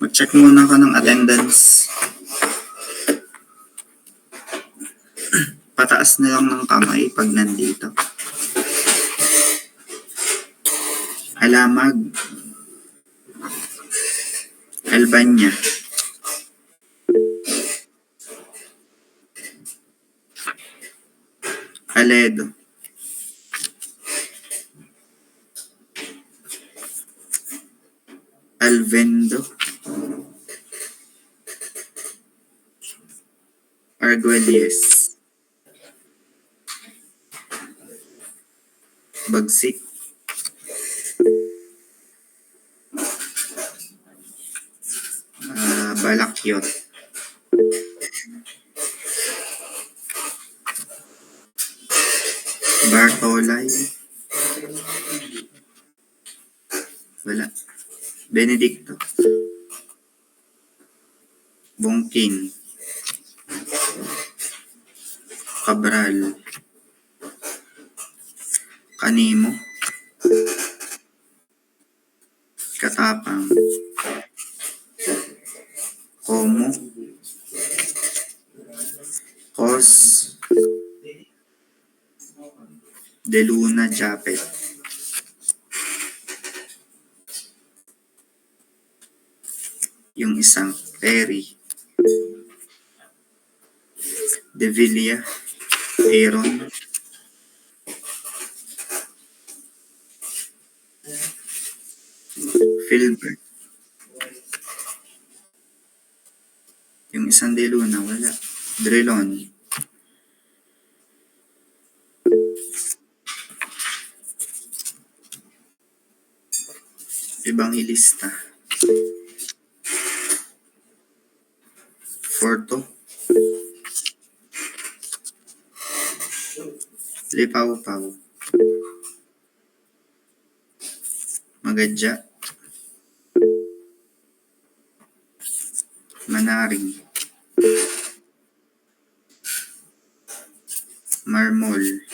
Mag-check muna ka ng attendance. Pataas na lang ng kamay pag nandito. Alamag. Albania. Aledo. Alvendo. Arguelles. Bagsik. Balakyot. Bartolay. Wala. Benedicto. Bongkin. Cabral. Kanimo. Katapang. Como. Cos. De Luna Japet. Yung isang Perry. De Villa. Aaron. Filbert. Yung isang De Luna, wala. Drelon. Evangelista. Forto. Lipaw-paw. Magadya. Manaring. Marmol.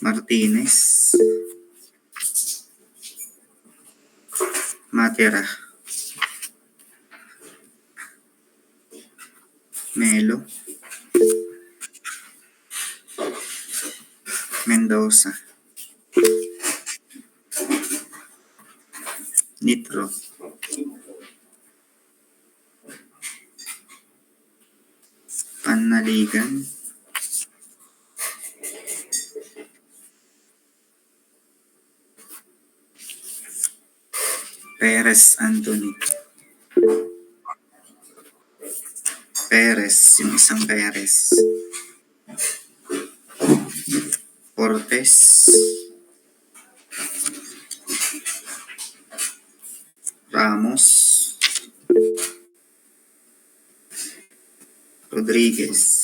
Martinez. Matera. Melo. Mendoza. Nitro. Panaligan. Perez Anthony. Perez, yung isang Perez. Cortez. Ramos. Rodriguez.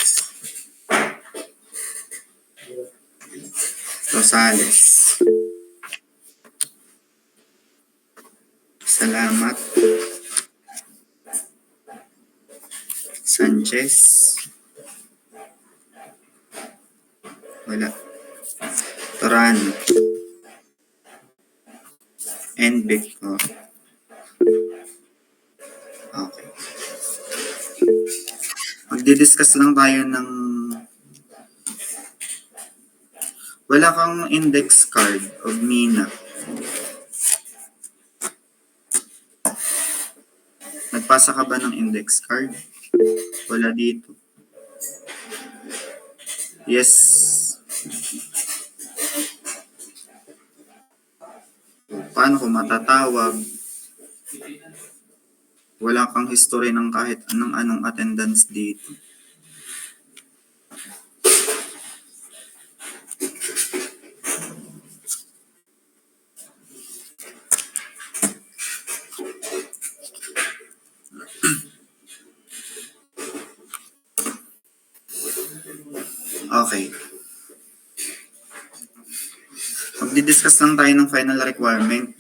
Rosales. Salamat. Sanchez. Wala. Torano. And Victor. Okay. Magdi-discuss lang tayo ng wala kang index card of Mina. Nagpasa ka ba ng index card? Wala dito. Yes. Paano kung matatawag? Wala kang history ng kahit anong attendance dito. Okay. Magdi-discuss lang tayo ng final requirement.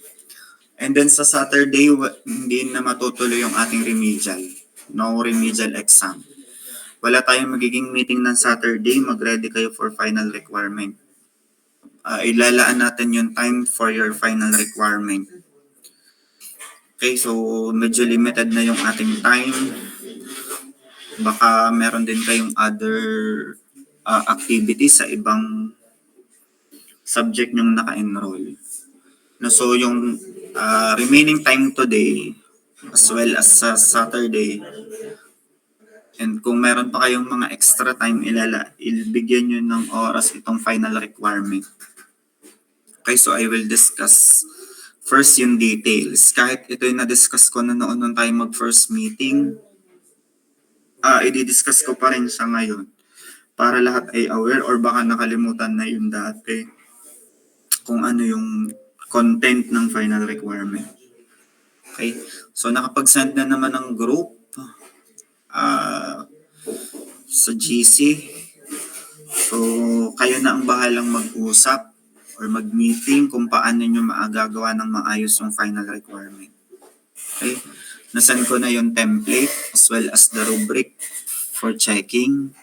And then sa Saturday, hindi na matutuloy yung ating remedial. No remedial exam. Wala tayong magiging meeting ng Saturday. Mag-ready kayo for final requirement. ilalaan natin yung time for your final requirement. Okay, so medyo limited na yung ating time. Baka meron din kayong other activities sa ibang subject yung naka-enroll. No, so yung remaining time today as well as sa Saturday, and kung meron pa kayong mga extra time, ibigyan nyo ng oras itong final requirement. Okay, so I will discuss first yung details. Kahit ito yung na-discuss ko na noon nung tayo mag-first meeting, i-discuss ko pa rin siya ngayon para lahat ay aware or baka nakalimutan na yung dati kung ano yung content ng final requirement. Okay, so nakapag-send na naman ng group sa GC. So, kayo na ang bahalang mag-usap or mag-meeting kung paano nyo maagagawa ng maayos yung final requirement. Okay? Nasend ko na yung template as well as the rubric for checking.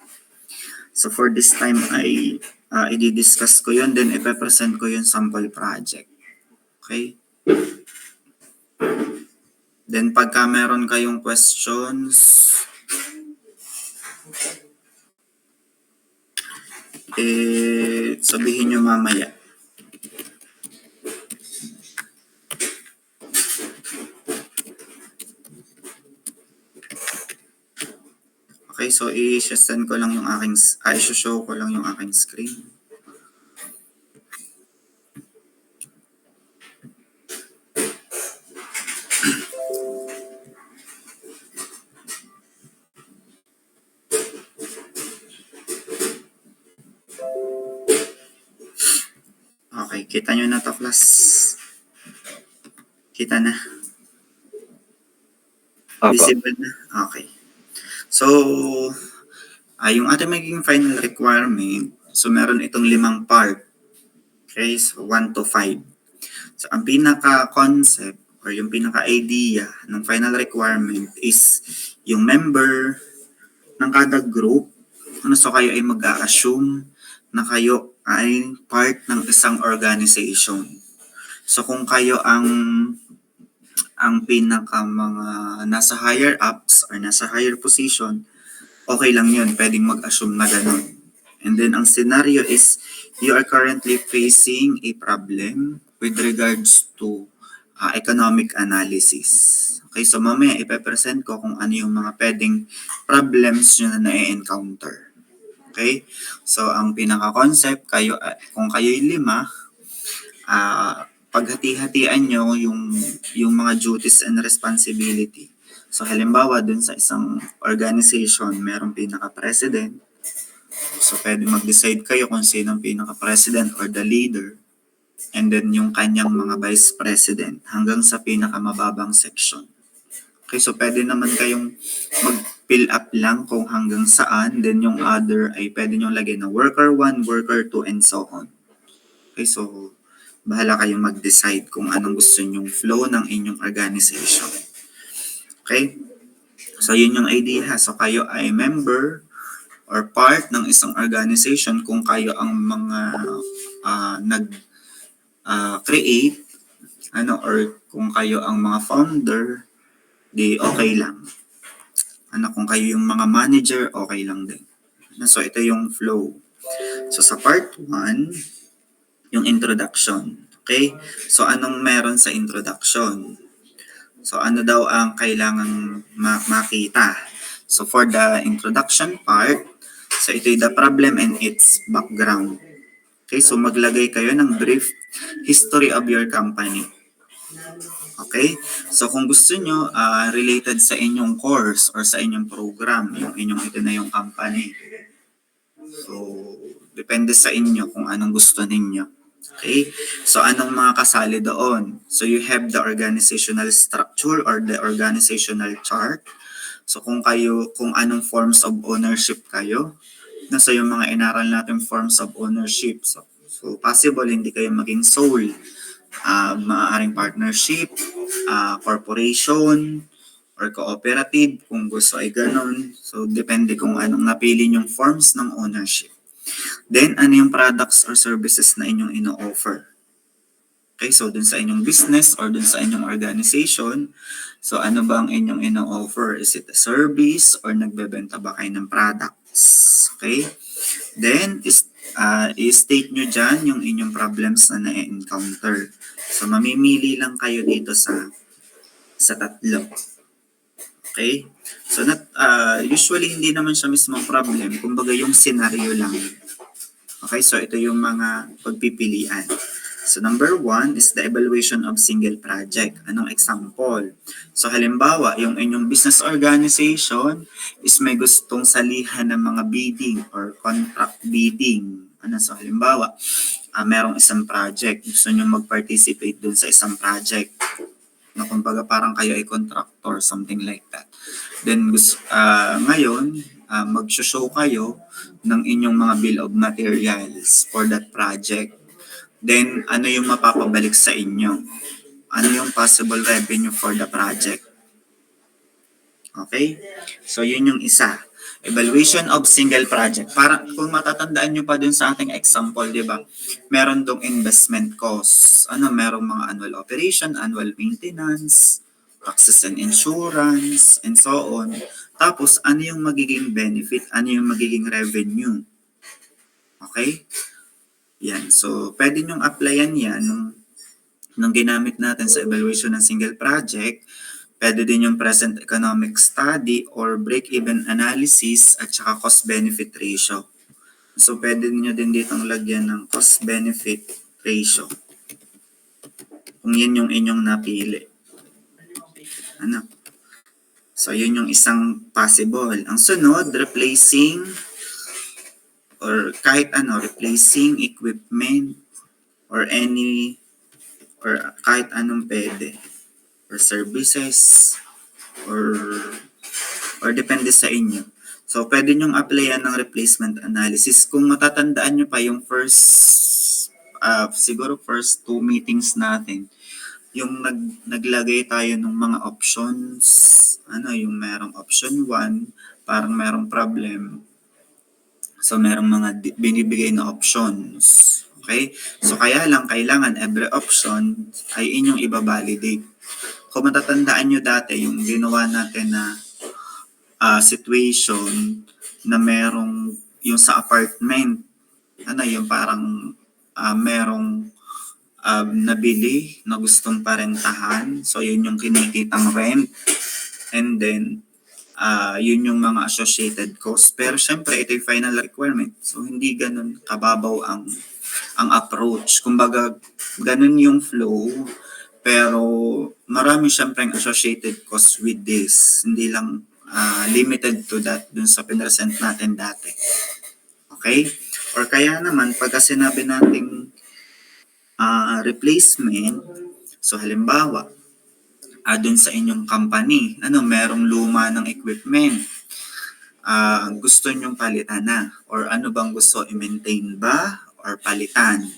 So, for this time ay i-discuss ko yun, then ipe-present ko yung sample project. Okay? Then, pagka meron kayong questions, sabihin nyo mamaya. Okay, so i-send ko lang yung i-show ko lang yung aking screen. Okay, kita nyo na to, class. Kita na. Visible na? Okay. So, yung ating magiging final requirement, so meron itong 5 part. Okay, so 1 to 5. So, ang pinaka-concept or yung pinaka-idea ng final requirement is yung member ng kada group, so kayo ay mag-a-assume na kayo ay part ng isang organization. So, kung kayo ang pinaka mga nasa higher ups or nasa higher position, okay lang yun. Pwedeng mag-assume na ganun. And then, ang scenario is, you are currently facing a problem with regards to economic analysis. Okay, so mamaya ipe-present ko kung ano yung mga pwedeng problems nyo na na-encounter. Okay, so ang pinaka-concept, kung kayo'y 5, paghati-hatian nyo yung mga duties and responsibility. So halimbawa, dun sa isang organization, merong pinaka-president. So pwede mag-decide kayo kung sino ang pinaka-president or the leader. And then yung kanyang mga vice president hanggang sa pinaka-mababang section. Okay, so pwede naman kayong mag-fill up lang kung hanggang saan. Then yung other ay pwede nyo lagay na worker 1, worker 2, and so on. Okay, so bahala kayong mag-decide kung anong gusto nyong flow ng inyong organization. Okay? So, yun yung idea. So, kayo ay member or part ng isang organization kung kayo ang mga nag-create or kung kayo ang mga founder, di okay lang. Kung kayo yung mga manager, okay lang din. So, ito yung flow. So, sa part 1, yung introduction. Okay? So, anong meron sa introduction? So, ano daw ang kailangang makita? So, for the introduction part, so ito yung the problem and its background. Okay? So, maglagay kayo ng brief history of your company. Okay? So, kung gusto nyo, related sa inyong course or sa inyong program, ito na yung company. So, depende sa inyo kung anong gusto ninyo. Okay? So, anong mga kasali doon? So, you have the organizational structure or the organizational chart. So, kung anong forms of ownership kayo, nasa yung mga inaral natin forms of ownership. So possible hindi kayo maging sole. Maaaring partnership, corporation, or cooperative, kung gusto ay ganun. So, depende kung anong napili yung forms ng ownership. Then, ano yung products or services na inyong ino-offer? Okay, so dun sa inyong business or dun sa inyong organization, so ano ba ang inyong ino-offer? Is it a service or nagbebenta ba kayo ng products? Okay? Then, i-state nyo dyan yung inyong problems na na-encounter. So, mamimili lang kayo dito sa tatlo. Okay? So, usually hindi naman siya mismong problem. Kumbaga yung scenario lang. Okay, so ito yung mga pagpipilian. So number 1 is the evaluation of single project. Anong example? So halimbawa, yung inyong business organization is may gustong salihan ng mga bidding or contract bidding. So halimbawa, merong isang project, gusto nyo mag-participate dun sa isang project na kumbaga parang kayo ay contractor, something like that. Then ngayon, mag-show kayo ng inyong mga bill of materials for that project. Then, ano yung mapapabalik sa inyo? Ano yung possible revenue for the project? Okay? So, yun yung isa. Evaluation of single project. Para kung matatandaan nyo pa dun sa ating example, di ba? Meron dong investment costs. Merong mga annual operation, annual maintenance, taxes and insurance, and so on. Tapos, ano yung magiging benefit? Ano yung magiging revenue? Okay? Yan. So, pwede nyong applyan yan nung ginamit natin sa evaluation ng single project. Pwede din yung present economic study or break-even analysis at saka cost-benefit ratio. So, pwede nyo din ditong lagyan ng cost-benefit ratio. Kung yan yung inyong napili. So, yun yung isang possible. Ang sunod, replacing replacing equipment or kahit anong pwede or services or depende sa inyo. So, pwede nyong applyan ng replacement analysis. Kung matatandaan nyo pa yung siguro first 2 meetings natin, yung naglagay tayo ng mga options, yung merong option 1, parang merong problem. So, merong mga binibigay na options. Okay? So, kaya lang, kailangan every option ay inyong ibabalidate. Kung matatandaan nyo dati, yung ginawa natin na situation na merong yung sa apartment, yung parang merong nabili na gustong parentahan. So, yun yung kinikitang rent. And then, yun yung mga associated costs. Pero syempre, ito yung final requirement. So, hindi ganun kababaw ang approach. Kumbaga, ganun yung flow. Pero, marami syempre ang associated costs with this. Hindi lang limited to that dun sa pinresent natin dati. Okay? Or kaya naman, pagka sinabi nating replacement, so halimbawa, dun sa inyong company, merong luma ng equipment, gusto nyong palitan na, or ano bang gusto, i-maintain ba or palitan?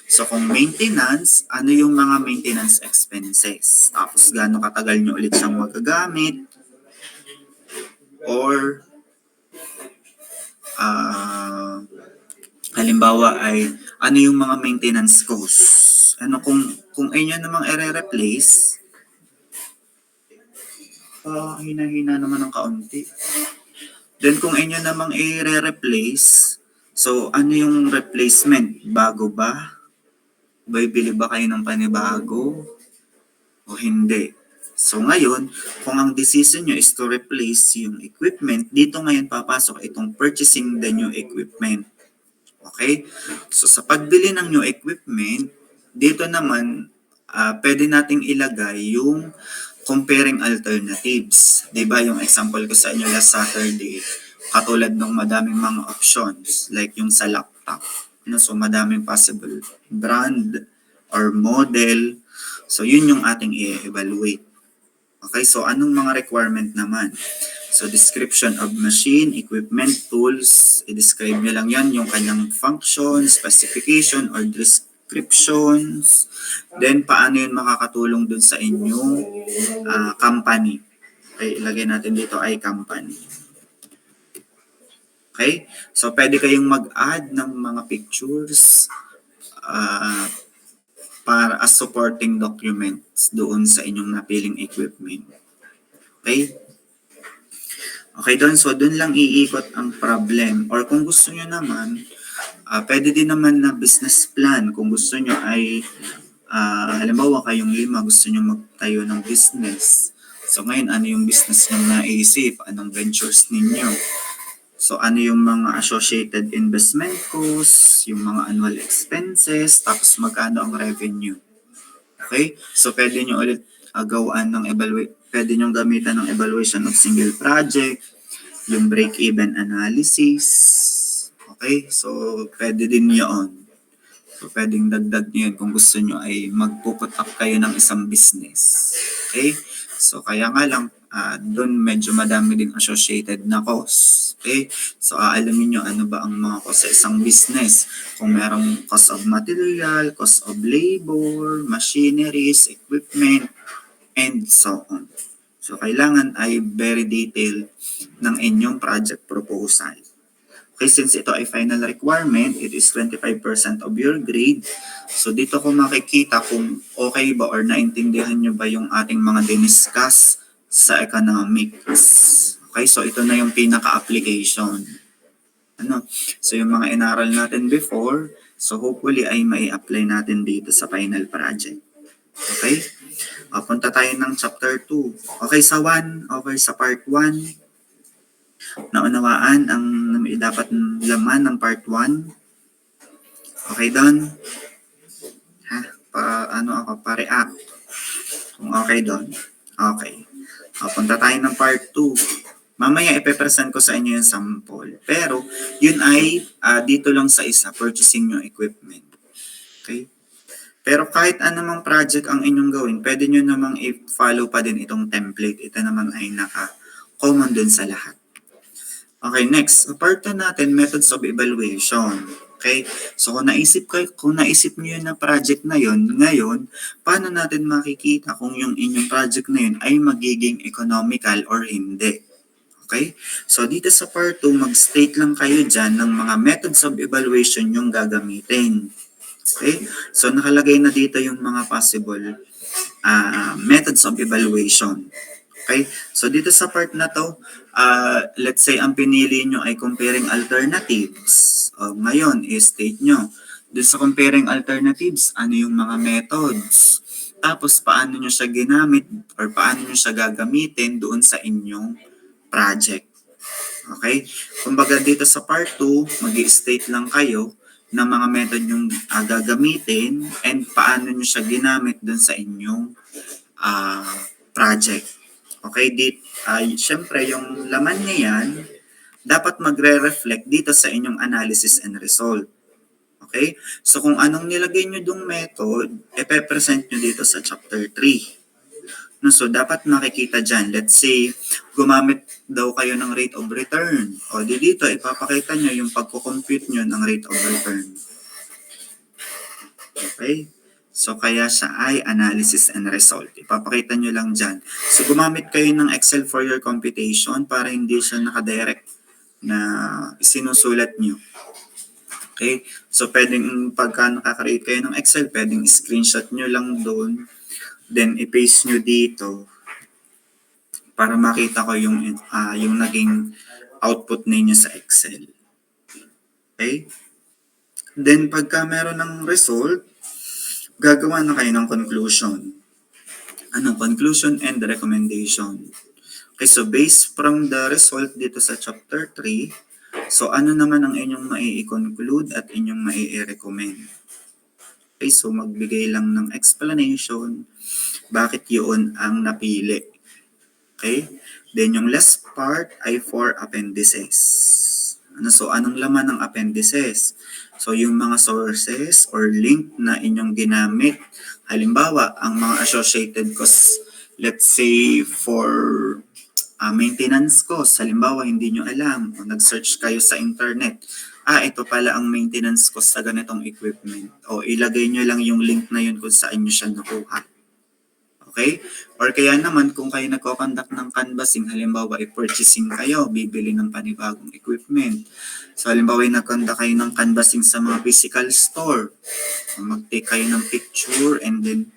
So kung maintenance, ano yung mga maintenance expenses? Tapos gaano katagal nyo ulit siyang magagamit? Or halimbawa ay ano yung mga maintenance costs? Kung inyo namang i-replace, hina-hina naman ng kaunti. Then kung inyo namang i-replace, so ano yung replacement? Bago ba? Bibili ba kayo ng panibago? O hindi? So ngayon, kung ang decision nyo is to replace yung equipment, dito ngayon papasok itong purchasing the new equipment. Okay? So sa pagbili ng new equipment, dito naman, pwede nating ilagay yung comparing alternatives. Diba yung example ko sa inyo last Saturday, katulad ng madaming mga options, like yung sa laptop. So madaming possible brand or model. So yun yung ating i-evaluate. Okay, so anong mga requirement naman? So description of machine, equipment, tools, i-describe nyo lang yan, yung kanyang function, specification, or descriptions. Then paano yun makakatulong dun sa inyong company. Okay, ilagay natin dito ay company. Okay? So, pwede kayong mag-add ng mga pictures para as supporting documents doon sa inyong napiling equipment. Okay? Okay, doon. So, doon lang iikot ang problem. Or kung gusto nyo naman, pwede din naman na business plan. Kung gusto nyo ay, halimbawa kayong 5, gusto nyo magtayo ng business. So, ngayon, ano yung business nyo naisip? Anong ventures ninyo? So, ano yung mga associated investment costs, yung mga annual expenses, tapos magkano ang revenue. Okay? So, pwede nyo ulit gawaan ng pwede nyo gamitan ng evaluation of single project, yung break-even analysis. Okay? So, pwede din yun. So, pwedeng dagdag nyo yun kung gusto nyo ay magpuput up kayo ng isang business. Okay? So, kaya nga lang, doon medyo madami ding associated na cost. Okay? So, aalamin nyo ano ba ang mga cost sa isang business. Kung merong cost of material, cost of labor, machineries, equipment, and so on. So, kailangan ay very detailed ng inyong project proposal. Okay, since ito ay final requirement, it is 25% of your grade. So, dito ko makikita kung okay ba or naintindihan nyo ba yung ating mga diniscuss sa economics. Okay, so ito na yung pinaka-application. Ano? So, yung mga inaral natin before, so hopefully ay mai-apply natin dito sa final project. Okay? Punta tayo ng chapter 2. Okay, sa 1, okay, sa part 1, naunawaan ang dapat laman ng part 1. Okay, doon? Ha? Pa-react. Kung okay doon. Okay. Punta tayo ng part 2. Mamaya ipe-present ko sa inyo yung sample. Pero, yun ay dito lang sa isa, purchasing yung equipment. Okay? Pero kahit anumang project ang inyong gawin, pwede nyo namang i-follow pa din itong template. Ito naman ay naka-common dun sa lahat. Okay, next. Part 2 natin, methods of evaluation. Okay? So kung naisip niyo na project na yon, ngayon, paano natin makikita kung yung inyong project na yun ay magiging economical or hindi? Okay? So dito sa part 2, mag-state lang kayo dyan ng mga methods of evaluation yung gagamitin. Okay? So nakalagay na dito yung mga possible methods of evaluation. Okay? So dito sa part na to, let's say ang pinili nyo ay comparing alternatives. Ngayon, state nyo. Doon sa comparing alternatives, ano yung mga methods? Tapos paano nyo siya ginamit or paano nyo siya gagamitin doon sa inyong project. Okay? Kumbaga dito sa part 2, mag-state lang kayo ng mga method yung gagamitin and paano nyo siya ginamit doon sa inyong project. Okay, syempre yung laman niyan dapat magre-reflect dito sa inyong analysis and result. Okay? So kung anong nilagay nyo dong method, ipe-present nyo dito sa chapter 3. No, so dapat makikita dyan, let's say, gumamit daw kayo ng rate of return. O dito, ipapakita nyo yung pagko-compute nyo ng rate of return. Okay? So, kaya siya ay analysis and result. Ipapakita nyo lang dyan. So, gumamit kayo ng Excel for your computation para hindi siya nakadirect na sinusulat nyo. Okay? So, pwedeng pagka nakakreate kayo ng Excel, pwedeng screenshot nyo lang doon. Then, i-paste nyo dito para makita ko yung naging output ninyo sa Excel. Okay? Then, pagka meron ng result, gagawa na kayo ng conclusion. Conclusion and recommendation. Okay, so based from the result dito sa chapter 3, so ano naman ang inyong mai-conclude at inyong mai-recommend. Okay, so magbigay lang ng explanation bakit yun ang napili. Okay, then yung last part ay for appendices. So anong laman ng appendices? So yung mga sources or link na inyong ginamit, halimbawa ang mga associated costs, let's say for maintenance cost, halimbawa hindi nyo alam o nag-search kayo sa internet, ito pala ang maintenance cost sa ganitong equipment, o ilagay nyo lang yung link na yun kung saan nyo siya nakuha. Okay? Or kaya naman kung kayo nagko-conduct ng canvassing, halimbawa i-purchasing kayo, bibili ng panibagong equipment. So halimbawa nag-conduct kayo ng canvassing sa mga physical store. Mag-take kayo ng picture and then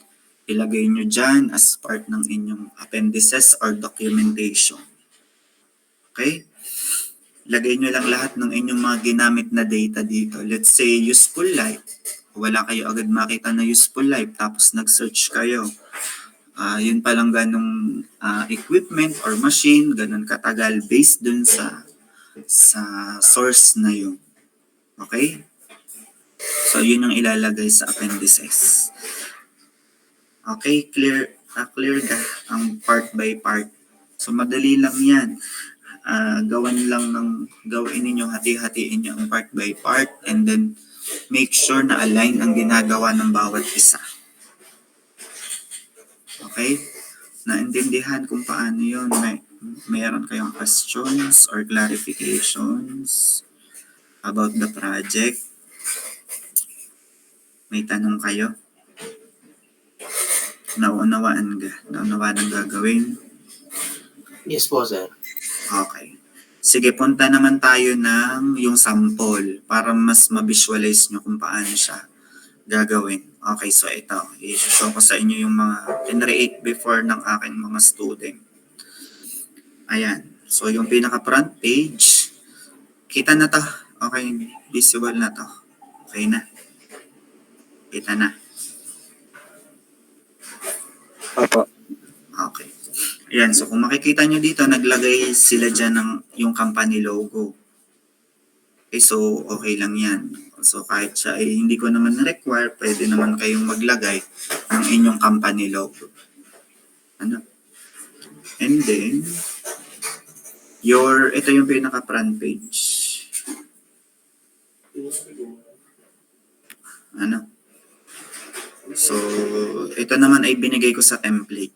ilagay nyo dyan as part ng inyong appendices or documentation. Okay? Lagay nyo lang lahat ng inyong mga ginamit na data dito. Let's say useful life. Wala kayo agad makita na useful life tapos nag-search kayo. Yun palang ganong equipment or machine, ganon katagal based dun sa source na yun. Okay? So, yun yung ilalagay sa appendices. Okay, clear ka ang part by part. So, madali lang yan. Gawin ninyo, hati-hatiin nyo ang part by part and then make sure na align ang ginagawa ng bawat isa. Okay? Naintindihan kung paano yun. Mayroon kayong questions or clarifications about the project? May tanong kayo? Naunawaan ang gagawin? Yes po, sir. Okay. Sige, punta naman tayo ng yung sample para mas ma-visualize nyo kung paano siya gagawin. Okay, so ito. I-show ko sa inyo yung mga in-create before ng aking mga student. Ayan. So, yung pinaka-front page, kita na to. Okay, visible na to. Okay na. Kita na. Opo. Okay. Ayan, so kung makikita nyo dito, naglagay sila dyan ng yung company logo. Okay, so okay lang yan. So kahit siya ay hindi ko naman na-require, pwede naman kayong maglagay ng inyong company logo. Ano? And then, ito yung pinaka-front page. Ano? So, ito naman ay binigay ko sa template.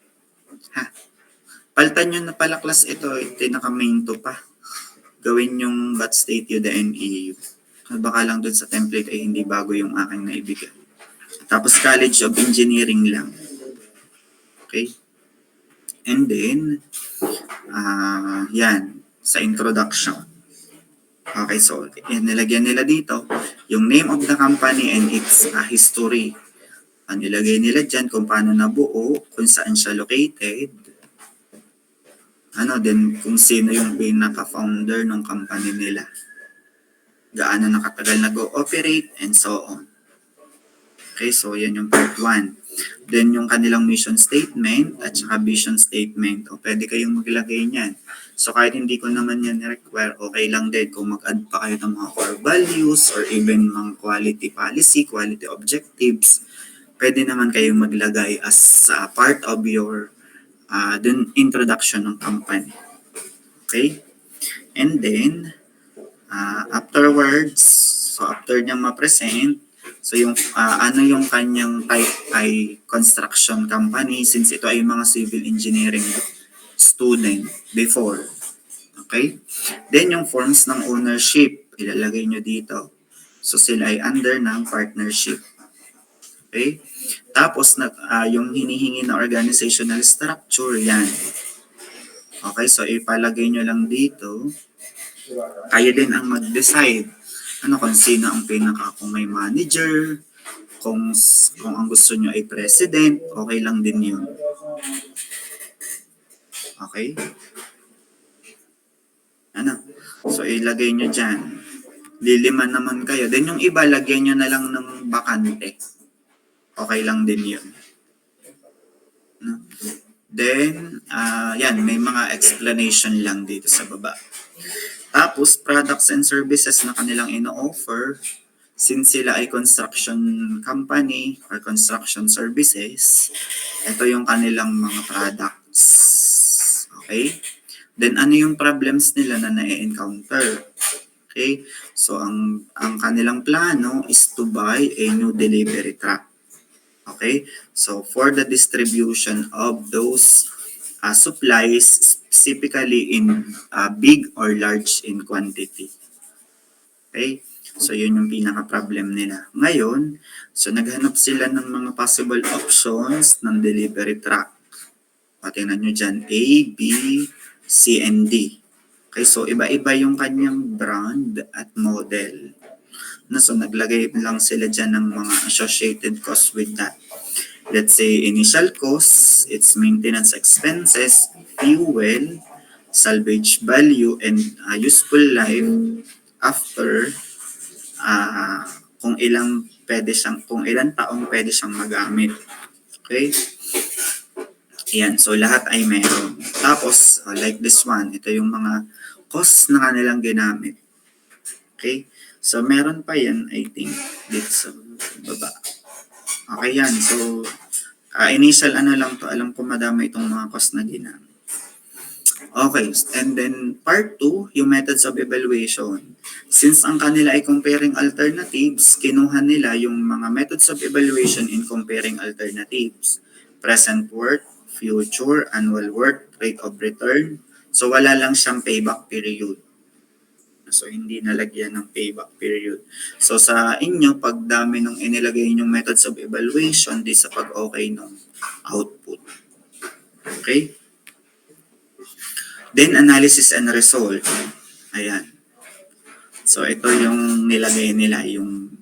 Ha? Palitan nyo na pala class ito naka-main to pa. Gawin yung but state you the NEU. Baka lang dun sa template ay hindi bago yung aking naibigay. Tapos College of Engineering lang. Okay? And then, yan, sa introduction. Okay, so nilagyan nila dito yung name of the company and its history. Nilagay nila dyan kung paano nabuo, kung saan siya located, then kung sino yung pinaka-founder ng company nila. Gaano nakatagal nag-ooperate and so on. Okay, so yan yung part 1. Then yung kanilang mission statement at saka vision statement. O pwede kayong maglagay niyan. So kahit hindi ko naman yan require, okay lang din kung mag-add pa kayo ng mga core values or even mga quality policy, quality objectives. Pwede naman kayong maglagay as part of your introduction ng company. Okay? And then, afterwards, so after niyang ma-present, so yung yung kanyang type ay construction company since ito ay mga civil engineering student before. Okay? Then yung forms ng ownership, ilalagay nyo dito. So sila ay under ng partnership. Okay? Tapos yung hinihingi na organizational structure, yan. Okay, so ipalagay nyo lang dito. Kayo din ang mag-decide. Kung sino ang kung may manager, kung ang gusto nyo ay president, okay lang din yun. Okay? So ilagay nyo dyan. Lilima naman kayo. Then yung iba, lagyan nyo na lang ng bakante. Okay lang din yun. Then, yan, may mga explanation lang dito sa baba. Tapos, products and services na kanilang ino-offer, since sila ay construction company or construction services, ito yung kanilang mga products. Okay? Then, ano yung problems nila na na-encounter? Okay? So, ang kanilang plano is to buy a new delivery truck. Okay? So, for the distribution of those supplies, specifically in big or large in quantity. Okay? So, yun yung pinaka-problem nila. Ngayon, so naghanap sila ng mga possible options ng delivery truck. Tingnan nyo dyan, A, B, C, and D. Okay, so iba-iba yung kanyang brand at model. So naglagay lang sila dyan ng mga associated costs with that. Let's say initial costs, its maintenance expenses, fuel, salvage value, and useful life after kung ilang taong pwede siyang magamit. Okay? Ayan, so lahat ay meron. Tapos, like this one, ito yung mga costs na kanilang ginamit. Okay? So, meron pa yan, I think, dito sa baba. Okay yan. So, initial lang to. Alam ko madami itong mga costs na ginamit. Okay, and then part 2, yung methods of evaluation. Since ang kanila ay comparing alternatives, kinuha nila yung mga methods of evaluation in comparing alternatives. Present worth, future, annual worth, rate of return. So wala lang siyang payback period. So hindi nalagyan ng payback period. So sa inyo, pag dami nung inilagay yung methods of evaluation, di sa pag-okay ng output. Okay? Then, analysis and result. Ayan. So, ito yung nilagay nila, yung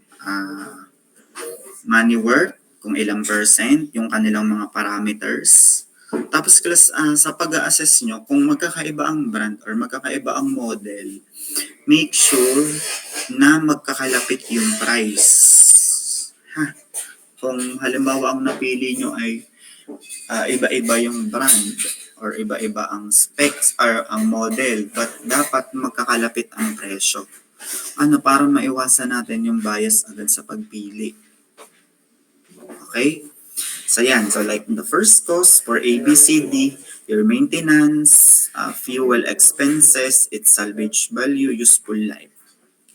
money worth, kung ilang percent, yung kanilang mga parameters. Tapos, sa pag-assess nyo, kung magkakaiba ang brand or magkakaiba ang model, make sure na magkakalapit yung price. Kung halimbawa ang napili nyo ay iba-iba yung brand or iba-iba ang specs or ang model, but dapat magkakalapit ang presyo. Para maiwasan natin yung bias agad sa pagpili. Okay? So yan, so like the first cost for ABCD, your maintenance, fuel expenses, its salvage value, useful life.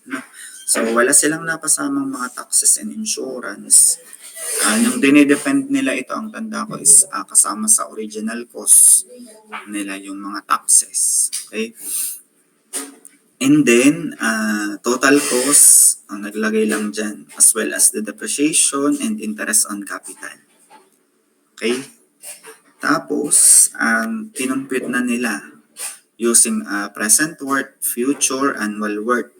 No? So wala silang napasamang mga taxes and insurance. Yung dinidepend nila ito, ang tanda ko is kasama sa original cost nila yung mga taxes. Okay? And then, total cost, ang naglagay lang dyan, as well as the depreciation and interest on capital. Okay? Tapos, kinumpute na nila using present worth, future, annual worth.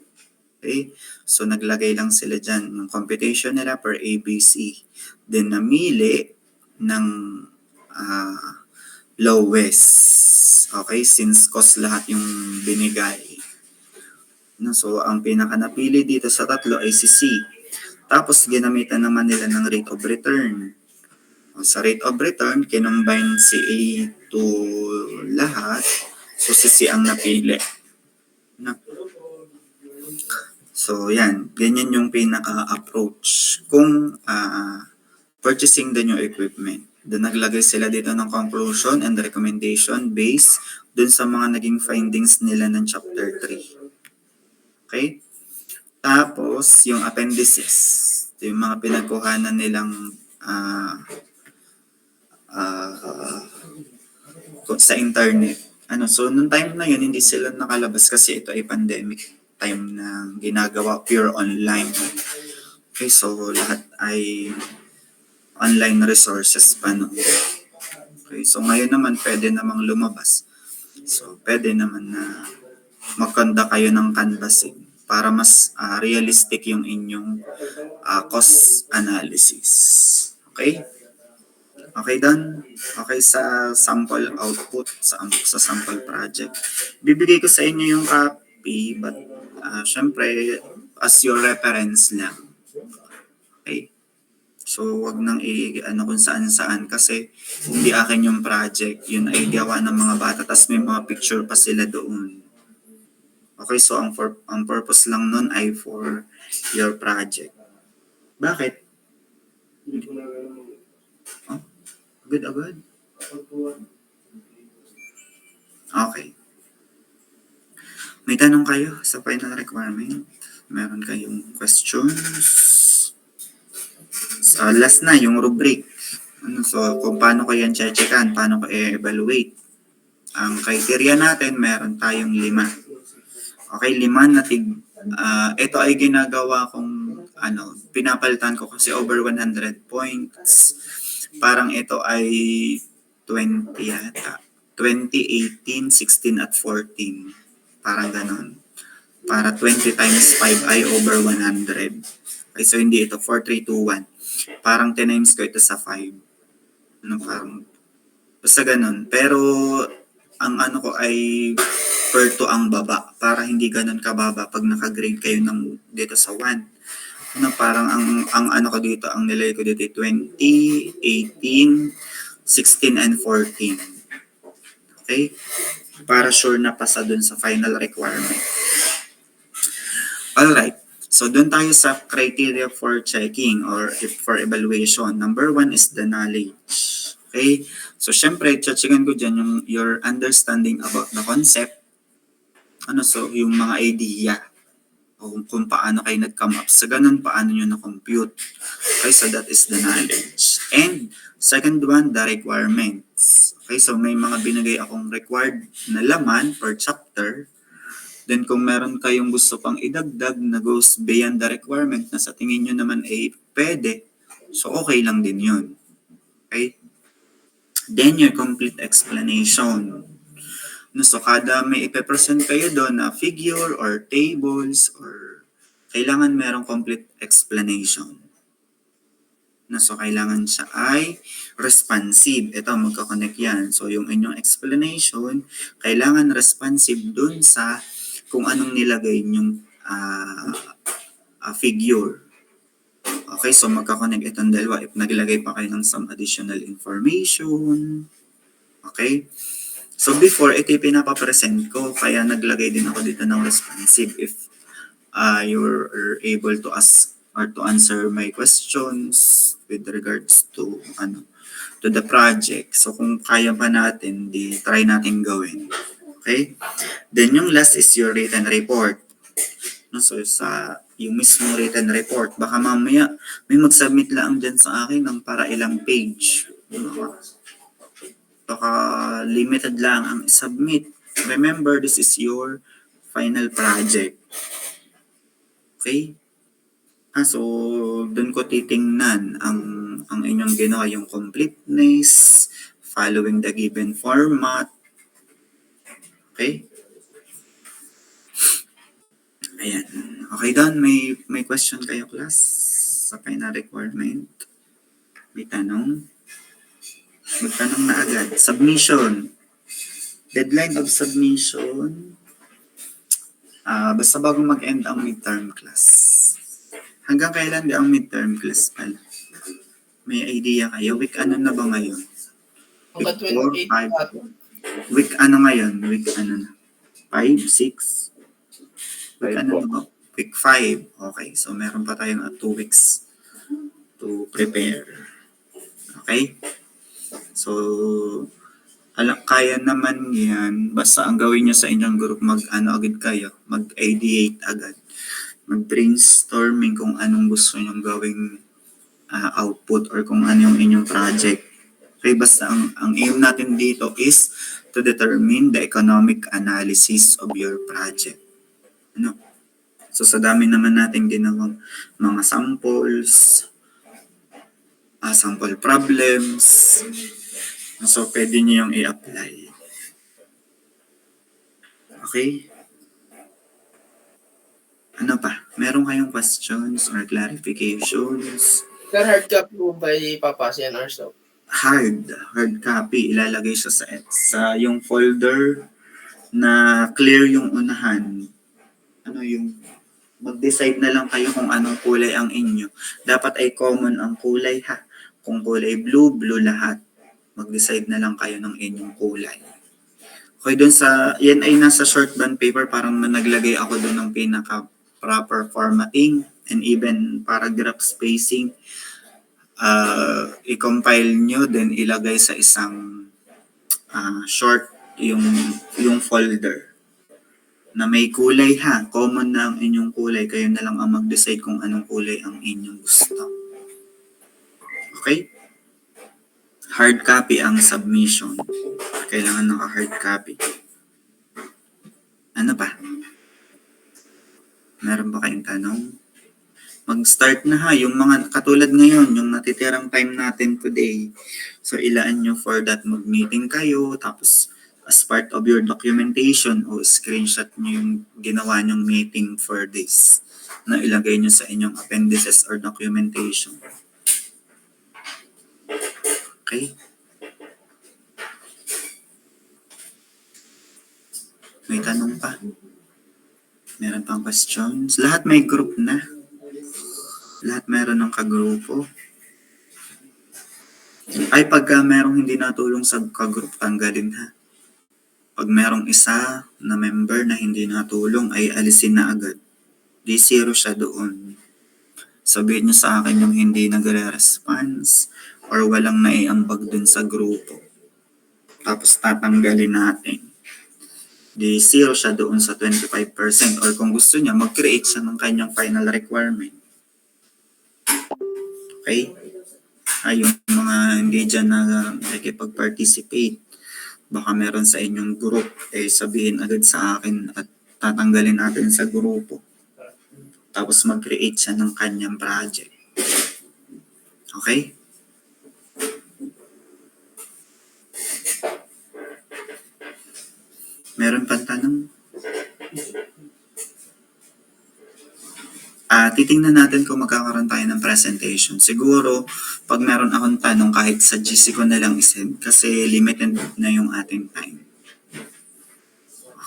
Okay? So, naglagay lang sila dyan ng computation nila per ABC. Then, namili ng lowest. Okay? Since cost lahat yung binigay. So, ang pinaka napili dito sa tatlo ay si C. Tapos, ginamitan naman nila ng rate of return. Sa rate of return, kinumbine si A to lahat. So, si C ang napili. So, yan. Ganyan yung pinaka-approach kung purchasing the new equipment. Doon naglagay sila dito ng conclusion and recommendation based dun sa mga naging findings nila ng chapter 3. Okay? Tapos, yung appendices. Ito yung mga pinagkuhanan nilang sa internet. So, nung time na yun, hindi sila nakalabas kasi ito ay pandemic time na ginagawa pure online. Okay, so lahat ay online resources pa no. Okay, so ngayon naman pwede namang lumabas. So, pwede naman na magkanda kayo ng canvassing para mas realistic yung inyong cost analysis. Okay? Okay, done? Okay, sa sample output, sa sample project. Bibigay ko sa inyo yung copy, but syempre, as your reference lang. Okay? So, wag nang kung saan-saan kasi hindi akin yung project. Yun ay gawa ng mga bata, tas may mga picture pa sila doon. Okay, so ang purpose lang nun ay for your project. Bakit? Oh, agad-agad. Okay. May tanong kayo sa final requirement? Meron kayong questions? So, last na, yung rubric. So, kung paano ko yan checkan, paano ko i-evaluate. Ang criteria natin, meron tayong 5. Okay, 5 na ito ay ginagawa kong pinapalitan ko kasi over 100 points. Parang ito ay 20 yata. 20, 18, 16 at 14. Parang ganon. Para 20 times 5 ay over 100. Okay, so hindi ito 4, 3, 2, 1. Parang 10 times ko ito sa 5. Ano, parang basta ganun. Pero ang ano ko ay per to ang baba para hindi ganun kababa pag nakagrade kayo ng dito sa 1. Ano, parang ang ano ko dito, ang nilagay ko dito ay 20, 18, 16, and 14. Okay? Para sure na pasa dun sa final requirement. Alright. So, dun tayo sa criteria for checking or for evaluation. Number 1 is the knowledge. Okay? So, syempre, checkin ko dyan yung your understanding about the concept. So, yung mga idea. O kung paano kayo nag-come up. Sa ganun, paano nyo na-compute. Okay? So, that is the knowledge. And, second one, the requirements. Okay? So, may mga binigay akong required na laman per chapter. Then kung meron kayong gusto pang idagdag na goes beyond the requirement na sa tingin nyo naman ay pwede, so okay lang din yun. Okay? Then your complete explanation. So kada may ipepresent kayo doon na figure or tables or kailangan merong complete explanation. So kailangan siya ay responsive. Ito, magkakonect yan. So yung inyong explanation, kailangan responsive dun sa kung anong nilagay yung figure. Okay, so magkakonect itong dalawa. If naglagay pa kayo ng some additional information. Okay? So before, ito yung pinapapresent ko. Kaya naglagay din ako dito ng responsive if you're able to ask or to answer my questions with regards to the project. So kung kaya pa natin, di try natin gawin. Okay? Then yung last is your written report. So sa yung mismo written report, baka mamaya may mag-submit lang dyan sa akin ng para ilang page. Baka limited lang ang submit. Remember, this is your final project. Okay? So doon ko titingnan ang inyong ginawa, yung completeness, following the given format. Okay? Ayan. Okay, Don, may question kayo, class? Sa final requirement? May tanong? Magtanong na agad. Submission. Deadline of submission. Basta bago mag-end ang midterm class. Hanggang kailan di ang midterm class pala? May idea kayo? Week ano na ba ngayon? Hanggang Week 4, 28 5? Week ano ngayon? Week ano na? 5, 6? Week ano na ba? Week 5. Okay, so meron pa tayong 2 weeks to prepare. Okay? So, kaya naman yan. Basta ang gawin nyo sa inyong group, agad kayo. Mag-ideate agad. Mag-brainstorming kung anong gusto nyong gawing output or kung ano yung inyong project. Okay, basta ang aim natin dito is to determine the economic analysis of your project. So sa dami naman natin ginawang mga samples, sample problems, so pwede niyo yung i-apply. Okay? Ano pa? Meron kayong questions or clarifications? Sir, hard copy po ba ipapasa yan or so? Hard copy. Ilalagay siya sa yung folder na clear yung unahan. Yung mag-decide na lang kayo kung anong kulay ang inyo. Dapat ay common ang kulay ha. Kung kulay blue, blue lahat. Mag-decide na lang kayo ng inyong kulay. Okay, yan ay nasa short band paper, parang naglagay ako doon ng pinaka-proper formatting and even paragraph spacing. I-compile nyo, then ilagay sa isang short yung folder na may kulay ha. Common na ang inyong kulay. Kayo na lang ang mag-decide kung anong kulay ang inyong gusto. Okay? Hard copy ang submission. Kailangan naka-hard copy. Ano pa? Meron ba kayong tanong? mag-start na ha. Yung mga katulad ngayon, yung natitirang time natin today. So, ilaan nyo for that mag-meeting kayo. Tapos, as part of your documentation o screenshot nyo yung ginawa nyong meeting for this na ilagay nyo sa inyong appendices or documentation. Okay? May tanong pa? Meron pang questions? Lahat may group na. Lahat meron ng kagrupo. Ay, pagka merong hindi natulong sa kagroup, tanggalin ha. Pag merong isa na member na hindi natulong, ay alisin na agad. Di zero siya doon. Sabihin nyo sa akin yung hindi nagre-response or walang naiambag dun sa grupo. Tapos tatanggalin natin. Di zero siya doon sa 25%. Or kung gusto niya, mag-create siya ng kanyang final requirement. Okay? Ay, yung mga hindi dyan na nakikipag-participate, baka meron sa inyong group, eh sabihin agad sa akin at tatanggalin natin sa grupo. Tapos mag-create siya ng kanyang project. Okay? Meron pang tanong? Titingnan natin kung magkakaroon tayo ng presentation. Siguro, pag meron akong tanong, kahit sa GC ko na lang isend kasi limited na yung ating time.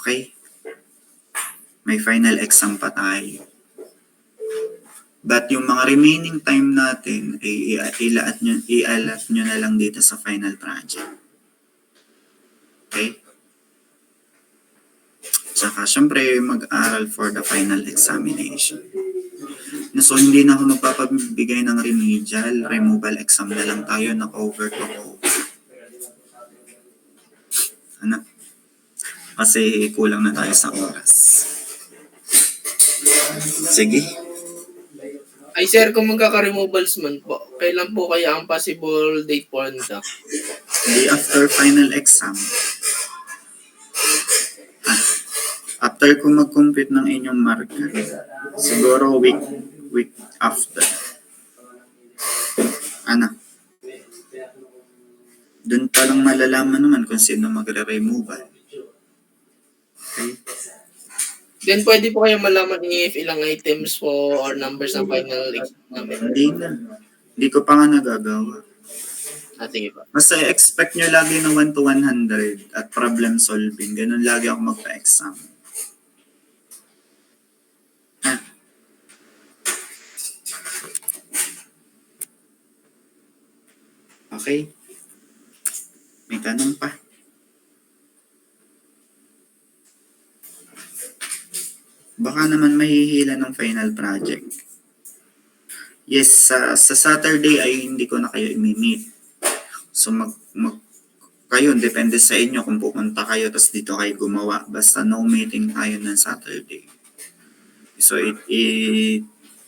Okay? May final exam pa tayo. But yung mga remaining time natin, ay ialat nyo na lang dito sa final project. Okay? Tsaka, syempre, mag-aral for the final examination. So, hindi na ako magpapabigay ng remedial, removal exam na lang tayo na cover to cover. Ano? Kasi kulang na tayo sa oras. Sige. Ay sir, kung magkaka-removals man po, kailan po kaya ang possible date for nito? Day after final exam. After kung mag-compute ng inyong marker, siguro week after. Ano? Doon pa lang malalaman naman kung sino magre-removal. Okay? Then pwede po kayo malaman if ilang items po or numbers ng final exam namin. Hindi na. Hindi ko pa nga nagagawa. Sige po. Basta expect nyo lagi na 1 to 100 at problem solving. Ganun lagi ako magpa-exam. Okay? May tanong pa? Baka naman mahihila ng final project. Yes, sa Saturday ay hindi ko na kayo i-meet. So kayo, depende sa inyo kung pupunta kayo tapos dito kayo gumawa. Basta no meeting tayo ng Saturday. So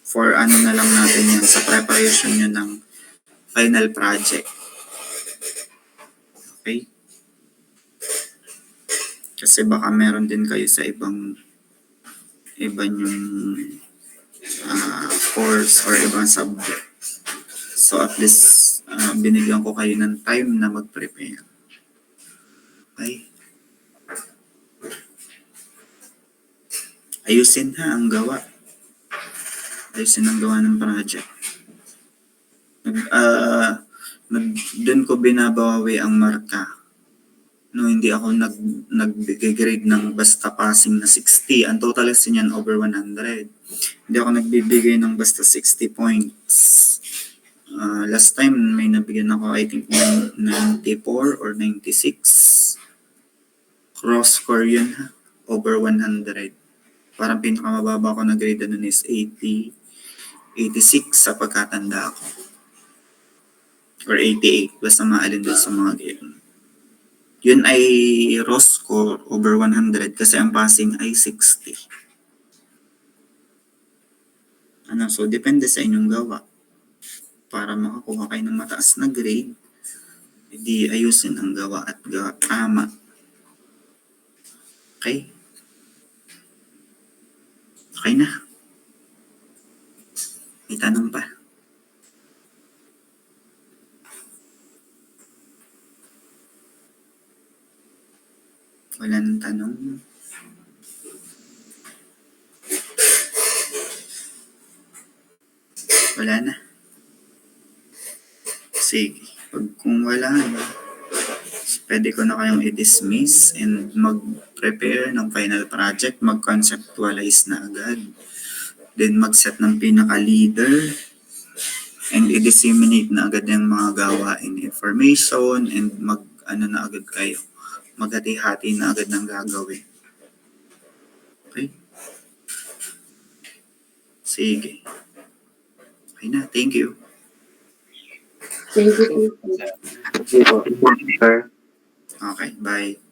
for ano na lang natin yan sa preparation nyo ng final project. Okay? Kasi baka meron din kayo sa iba yung course or ibang subject. So at least binigyan ko kayo ng time na mag-prepare. Okay? Ayusin ha ang gawa. Ayusin ang gawa ng project. Doon ko binabawi ang marka. No, hindi ako nagbigay grade ng basta passing na 60. Ang total kasi niyan over 100. Hindi ako nagbibigay ng basta 60 points. Last time may nabigyan ako I think 94 or 96. Cross score yun ha. Over 100. Parang pinakamababa ko na grade nun is 80. 86 sa pagkatanda ko. Or 88. Basta maalin doon sa mga game. Yun ay raw score over 100 kasi ang passing ay 60. So depende sa inyong gawa. Para makakuha kayo ng mataas na grade, hindi ayusin ang gawa at tama. Okay? Okay na. May tanong pa? Wala nang tanong. Wala na. Sige. Kung wala na, pwede ko na kayong i-dismiss and mag-prepare ng final project, mag-conceptualize na agad. Then mag-set ng pinaka-leader and i-disseminate na agad yung mga gawain information and na agad kayo. Maghati-hati na agad ng gagawin. Okay? Sige. Okay na. Thank you. Thank you, sir. Sir. Okay. Bye.